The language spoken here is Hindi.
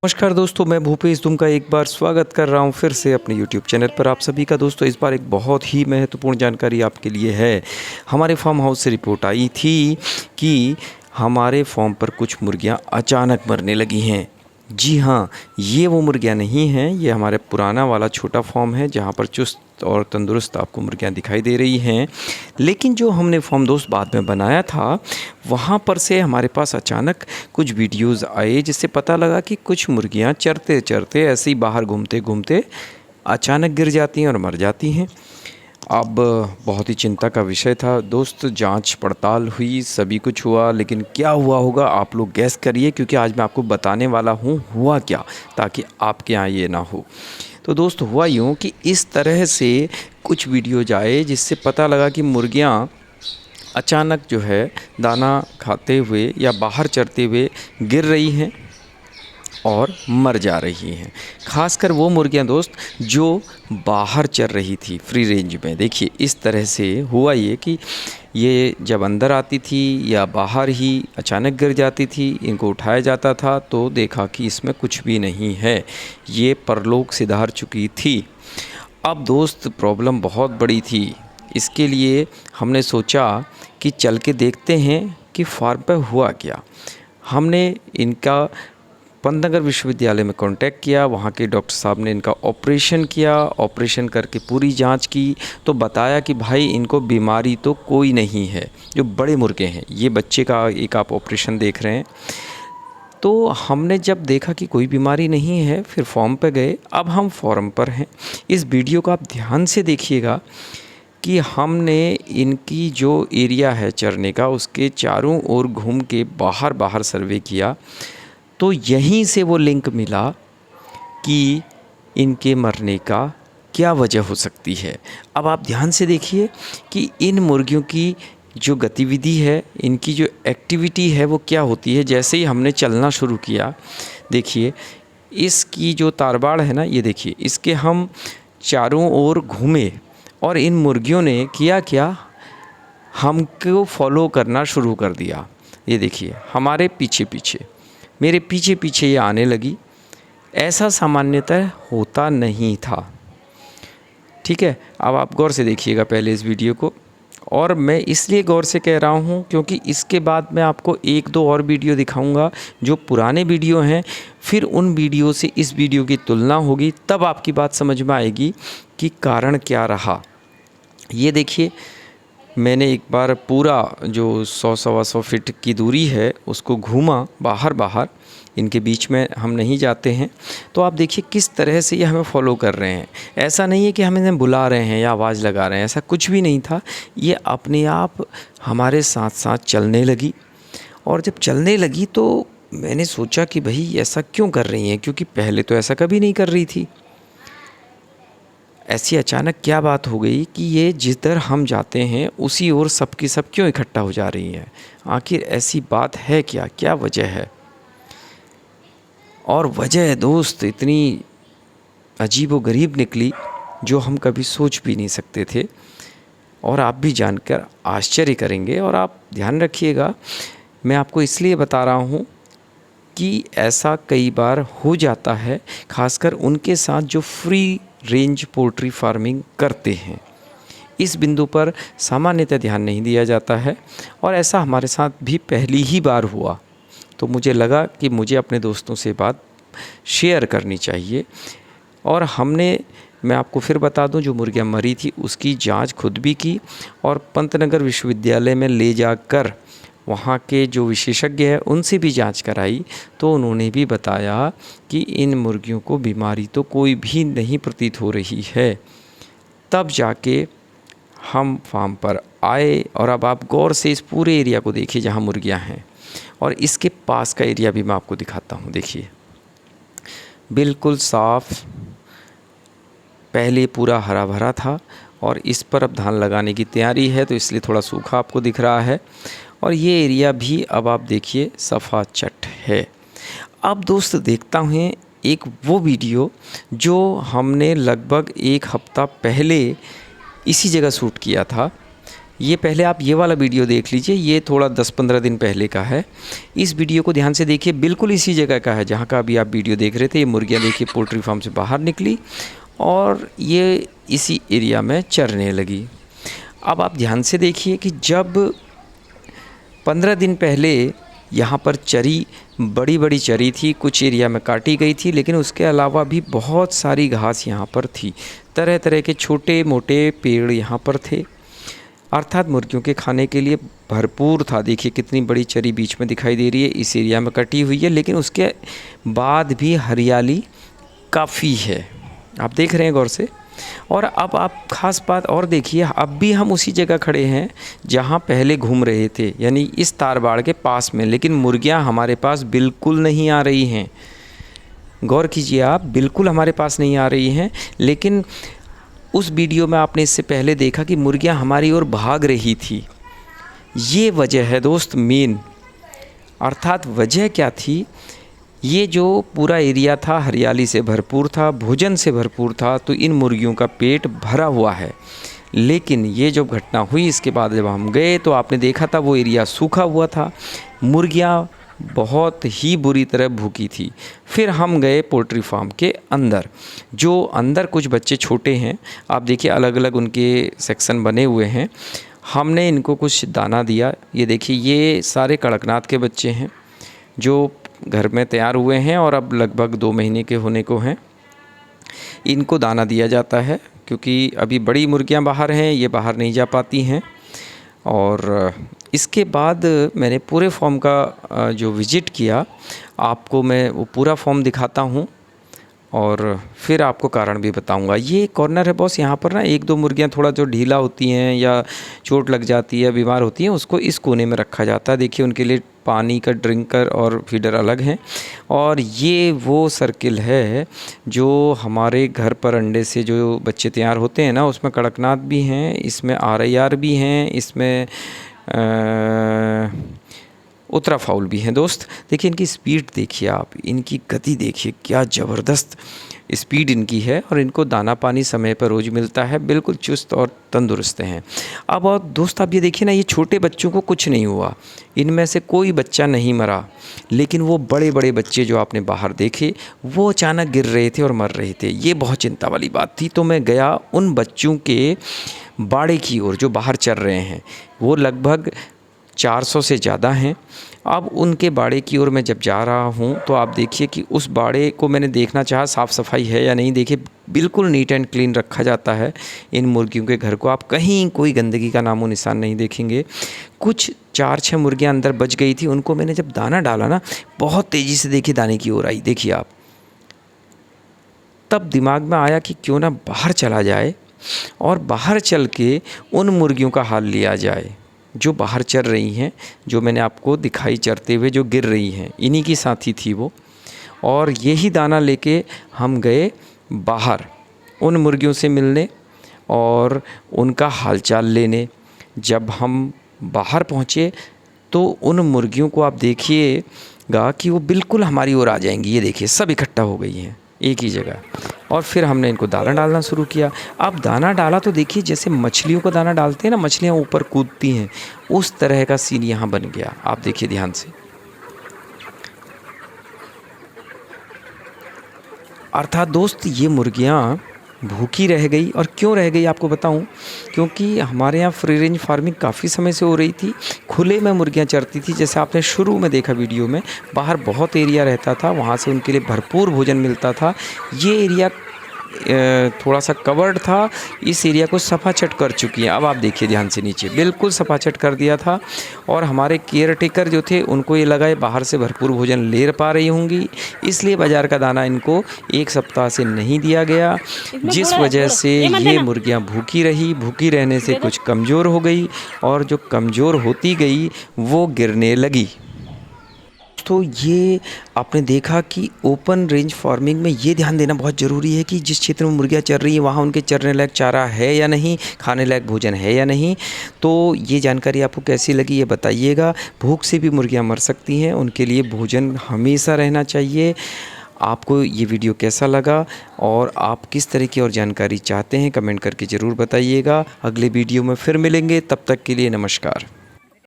नमस्कार दोस्तों, मैं भूपेश तुमका एक बार स्वागत कर रहा हूं फिर से अपने YouTube चैनल पर। आप सभी का दोस्तों इस बार एक बहुत ही महत्वपूर्ण जानकारी आपके लिए है। हमारे फार्म हाउस से रिपोर्ट आई थी कि हमारे फार्म पर कुछ मुर्गियां अचानक मरने लगी हैं। जी हाँ, ये वो मुर्गियां नहीं हैं, ये हमारे पुराना वाला छोटा फार्म है जहाँ पर चुस्त और तंदुरुस्त आपको मुर्गियां दिखाई दे रही हैं। लेकिन जो हमने फार्म दोस्त बाद में बनाया था, वहाँ पर से हमारे पास अचानक कुछ वीडियोस आए जिससे पता लगा कि कुछ मुर्गियां चरते चरते ऐसे ही बाहर घूमते घूमते अचानक गिर जाती हैं और मर जाती हैं। अब बहुत ही चिंता का विषय था दोस्त। जांच पड़ताल हुई, सभी कुछ हुआ, लेकिन क्या हुआ होगा आप लोग गैस करिए, क्योंकि आज मैं आपको बताने वाला हूँ हुआ क्या, ताकि आपके यहाँ ये ना हो। तो दोस्त, हुआ यूँ कि इस तरह से कुछ वीडियोज आए जिससे पता लगा कि मुर्गियाँ अचानक जो है दाना खाते हुए या बाहर चरते हुए गिर रही हैं और मर जा रही हैं। ख़ासकर वो मुर्गियां दोस्त जो बाहर चर रही थी फ्री रेंज में। देखिए इस तरह से हुआ ये कि ये जब अंदर आती थी या बाहर ही अचानक गिर जाती थी, इनको उठाया जाता था तो देखा कि इसमें कुछ भी नहीं है, ये परलोक सिधार चुकी थी। अब दोस्त प्रॉब्लम बहुत बड़ी थी। इसके लिए हमने सोचा कि चल के देखते हैं कि फार्म पे हुआ क्या। हमने इनका पंतनगर विश्वविद्यालय में कांटेक्ट किया, वहाँ के डॉक्टर साहब ने इनका ऑपरेशन किया। ऑपरेशन करके पूरी जांच की तो बताया कि भाई इनको बीमारी तो कोई नहीं है। जो बड़े मुर्गे हैं, ये बच्चे का एक आप ऑपरेशन देख रहे हैं। तो हमने जब देखा कि कोई बीमारी नहीं है, फिर फॉर्म पे गए। अब हम फॉर्म पर हैं। इस वीडियो को आप ध्यान से देखिएगा कि हमने इनकी जो एरिया है चरने का, उसके चारों ओर घूम के बाहर बाहर सर्वे किया, तो यहीं से वो लिंक मिला कि इनके मरने का क्या वजह हो सकती है। अब आप ध्यान से देखिए कि इन मुर्गियों की जो गतिविधि है, इनकी जो एक्टिविटी है वो क्या होती है। जैसे ही हमने चलना शुरू किया, देखिए इसकी जो तारबाड़ है ना, ये देखिए, इसके हम चारों ओर घूमे और इन मुर्गियों ने किया क्या, हमको फॉलो करना शुरू कर दिया। ये देखिए हमारे पीछे पीछे, मेरे पीछे पीछे ये आने लगी। ऐसा सामान्यतः होता नहीं था। ठीक है, अब आप गौर से देखिएगा पहले इस वीडियो को। और मैं इसलिए गौर से कह रहा हूँ क्योंकि इसके बाद मैं आपको एक दो और वीडियो दिखाऊंगा जो पुराने वीडियो हैं। फिर उन वीडियो से इस वीडियो की तुलना होगी, तब आपकी बात समझ में आएगी कि कारण क्या रहा। ये देखिए, मैंने एक बार पूरा जो 100-125 फीट की दूरी है उसको घूमा बाहर बाहर। इनके बीच में हम नहीं जाते हैं। तो आप देखिए किस तरह से ये हमें फॉलो कर रहे हैं। ऐसा नहीं है कि हम इन्हें बुला रहे हैं या आवाज़ लगा रहे हैं, ऐसा कुछ भी नहीं था। ये अपने आप हमारे साथ साथ चलने लगी। और जब चलने लगी तो मैंने सोचा कि भाई ऐसा क्यों कर रही हैं, क्योंकि पहले तो ऐसा कभी नहीं कर रही थी। ऐसी अचानक क्या बात हो गई कि ये जिधर हम जाते हैं उसी ओर सब की सब क्यों इकट्ठा हो जा रही हैं। आखिर ऐसी बात है क्या, क्या वजह है। और वजह दोस्त इतनी अजीब व गरीब निकली जो हम कभी सोच भी नहीं सकते थे। और आप भी जानकर आश्चर्य करेंगे। और आप ध्यान रखिएगा, मैं आपको इसलिए बता रहा हूँ कि ऐसा कई बार हो जाता है, खासकर उनके साथ जो फ्री रेंज पोल्ट्री फार्मिंग करते हैं। इस बिंदु पर सामान्यतः ध्यान नहीं दिया जाता है और ऐसा हमारे साथ भी पहली ही बार हुआ। तो मुझे लगा कि मुझे अपने दोस्तों से बात शेयर करनी चाहिए। और मैं आपको फिर बता दूं, जो मुर्गियां मरी थी उसकी जांच खुद भी की और पंतनगर विश्वविद्यालय में ले जाकर वहाँ के जो विशेषज्ञ हैं उनसे भी जांच कराई। तो उन्होंने भी बताया कि इन मुर्गियों को बीमारी तो कोई भी नहीं प्रतीत हो रही है। तब जाके हम फार्म पर आए। और अब आप गौर से इस पूरे एरिया को देखिए जहाँ मुर्गियाँ हैं, और इसके पास का एरिया भी मैं आपको दिखाता हूँ। देखिए बिल्कुल साफ़, पहले पूरा हरा भरा था और इस पर अब धान लगाने की तैयारी है, तो इसलिए थोड़ा सूखा आपको दिख रहा है। और ये एरिया भी अब आप देखिए सफ़ा चट है। अब दोस्त देखता हूँ एक वो वीडियो जो हमने लगभग एक हफ़्ता पहले इसी जगह शूट किया था। ये पहले आप ये वाला वीडियो देख लीजिए, ये थोड़ा 10-15 दिन पहले का है। इस वीडियो को ध्यान से देखिए, बिल्कुल इसी जगह का है जहाँ का अभी आप वीडियो देख रहे थे। ये मुर्गियाँ देखिए पोल्ट्री फार्म से बाहर निकली और ये इसी एरिया में चरने लगी। अब आप ध्यान से देखिए कि जब 15 दिन पहले यहाँ पर चरी बड़ी बड़ी चरी थी, कुछ एरिया में काटी गई थी, लेकिन उसके अलावा भी बहुत सारी घास यहाँ पर थी। तरह तरह के छोटे मोटे पेड़ यहाँ पर थे, अर्थात मुर्गियों के खाने के लिए भरपूर था। देखिए कितनी बड़ी चरी बीच में दिखाई दे रही है, इस एरिया में कटी हुई है, लेकिन उसके बाद भी हरियाली काफ़ी है, आप देख रहे हैं गौर से। और अब आप ख़ास बात और देखिए, अब भी हम उसी जगह खड़े हैं जहां पहले घूम रहे थे, यानी इस तारबाड़ के पास में, लेकिन मुर्गियां हमारे पास बिल्कुल नहीं आ रही हैं। गौर कीजिए आप, बिल्कुल हमारे पास नहीं आ रही हैं। लेकिन उस वीडियो में आपने इससे पहले देखा कि मुर्गियां हमारी ओर भाग रही थी। ये वजह है दोस्त मेन, अर्थात वजह क्या थी, ये जो पूरा एरिया था हरियाली से भरपूर था, भोजन से भरपूर था, तो इन मुर्गियों का पेट भरा हुआ है। लेकिन ये जब घटना हुई, इसके बाद जब हम गए तो आपने देखा था वो एरिया सूखा हुआ था, मुर्गियाँ बहुत ही बुरी तरह भूखी थी। फिर हम गए पोल्ट्री फार्म के अंदर, जो अंदर कुछ बच्चे छोटे हैं, आप देखिए अलग अलग उनके सेक्शन बने हुए हैं। हमने इनको कुछ दाना दिया। ये देखिए ये सारे कड़कनाथ के बच्चे हैं जो घर में तैयार हुए हैं और अब लगभग 2 महीने के होने को हैं। इनको दाना दिया जाता है क्योंकि अभी बड़ी मुर्गियां बाहर हैं, ये बाहर नहीं जा पाती हैं। और इसके बाद मैंने पूरे फॉर्म का जो विज़िट किया, आपको मैं वो पूरा फॉर्म दिखाता हूँ और फिर आपको कारण भी बताऊंगा। ये कॉर्नर है बॉस, यहाँ पर ना 1-2 मुर्गियाँ थोड़ा जो ढीला होती हैं या चोट लग जाती है, बीमार होती हैं, उसको इस कोने में रखा जाता है। देखिए उनके लिए पानी का ड्रिंकर और फीडर अलग हैं। और ये वो सर्किल है जो हमारे घर पर अंडे से जो बच्चे तैयार होते हैं ना, उसमें कड़कनाथ भी हैं, इसमें RIR भी हैं, इसमें उत्तरा फाउल भी हैं दोस्त। देखिए इनकी स्पीड देखिए आप, इनकी गति देखिए, क्या ज़बरदस्त स्पीड इनकी है। और इनको दाना पानी समय पर रोज़ मिलता है, बिल्कुल चुस्त और तंदुरुस्त हैं। अब और दोस्त आप ये देखिए ना, ये छोटे बच्चों को कुछ नहीं हुआ, इनमें से कोई बच्चा नहीं मरा। लेकिन वो बड़े बड़े बच्चे जो आपने बाहर देखे, वो अचानक गिर रहे थे और मर रहे थे। ये बहुत चिंता वाली बात थी। तो मैं गया उन बच्चों के बाड़े की ओर जो बाहर चर रहे हैं, वो लगभग 400 से ज़्यादा हैं। अब उनके बाड़े की ओर मैं जब जा रहा हूँ तो आप देखिए कि उस बाड़े को मैंने देखना चाहा साफ़ सफाई है या नहीं। देखिए बिल्कुल नीट एंड क्लीन रखा जाता है इन मुर्गियों के घर को, आप कहीं कोई गंदगी का नामो निशान नहीं देखेंगे। कुछ 4-6 मुर्गियाँ अंदर बच गई थी, उनको मैंने जब दाना डाला ना, बहुत तेज़ी से देखिए दाने की ओर आई। देखिए आप, तब दिमाग में आया कि क्यों ना बाहर चला जाए और बाहर चल के उन मुर्गियों का हाल लिया जाए जो बाहर चर रही हैं, जो मैंने आपको दिखाई चरते हुए जो गिर रही हैं, इन्हीं की साथी थी वो। और यही दाना लेके हम गए बाहर उन मुर्गियों से मिलने और उनका हालचाल लेने। जब हम बाहर पहुँचे तो उन मुर्गियों को आप देखिएगा कि वो बिल्कुल हमारी ओर आ जाएंगी। ये देखिए सब इकट्ठा हो गई हैं एक ही जगह। और फिर हमने इनको दाना डालना शुरू किया। अब दाना डाला तो देखिए जैसे मछलियों को दाना डालते हैं ना, मछलियाँ ऊपर कूदती हैं, उस तरह का सीन यहाँ बन गया। आप देखिए ध्यान से, अर्थात दोस्त ये मुर्गियाँ भूखी रह गई। और क्यों रह गई आपको बताऊं, क्योंकि हमारे यहाँ फ्री रेंज फार्मिंग काफ़ी समय से हो रही थी, खुले में मुर्गियाँ चरती थी। जैसे आपने शुरू में देखा वीडियो में, बाहर बहुत एरिया रहता था, वहाँ से उनके लिए भरपूर भोजन मिलता था। ये एरिया थोड़ा सा कवर्ड था, इस एरिया को सफाचट कर चुकी है। अब आप देखिए ध्यान से, नीचे बिल्कुल सफाचट कर दिया था। और हमारे केयर टेकर जो थे उनको ये लगा है बाहर से भरपूर भोजन ले पा रही होंगी, इसलिए बाज़ार का दाना इनको 1 सप्ताह से नहीं दिया गया, जिस वजह से ये मुर्गियाँ भूखी रही। भूखी रहने से कुछ कमज़ोर हो गई और जो कमज़ोर होती गई वो गिरने लगी। तो ये आपने देखा कि ओपन रेंज फार्मिंग में ये ध्यान देना बहुत ज़रूरी है कि जिस क्षेत्र में मुर्गियाँ चर रही हैं वहाँ उनके चरने लायक चारा है या नहीं, खाने लायक भोजन है या नहीं। तो ये जानकारी आपको कैसी लगी ये बताइएगा। भूख से भी मुर्गियाँ मर सकती हैं, उनके लिए भोजन हमेशा रहना चाहिए। आपको ये वीडियो कैसा लगा और आप किस तरह की और जानकारी चाहते हैं, कमेंट करके ज़रूर बताइएगा। अगले वीडियो में फिर मिलेंगे, तब तक के लिए नमस्कार।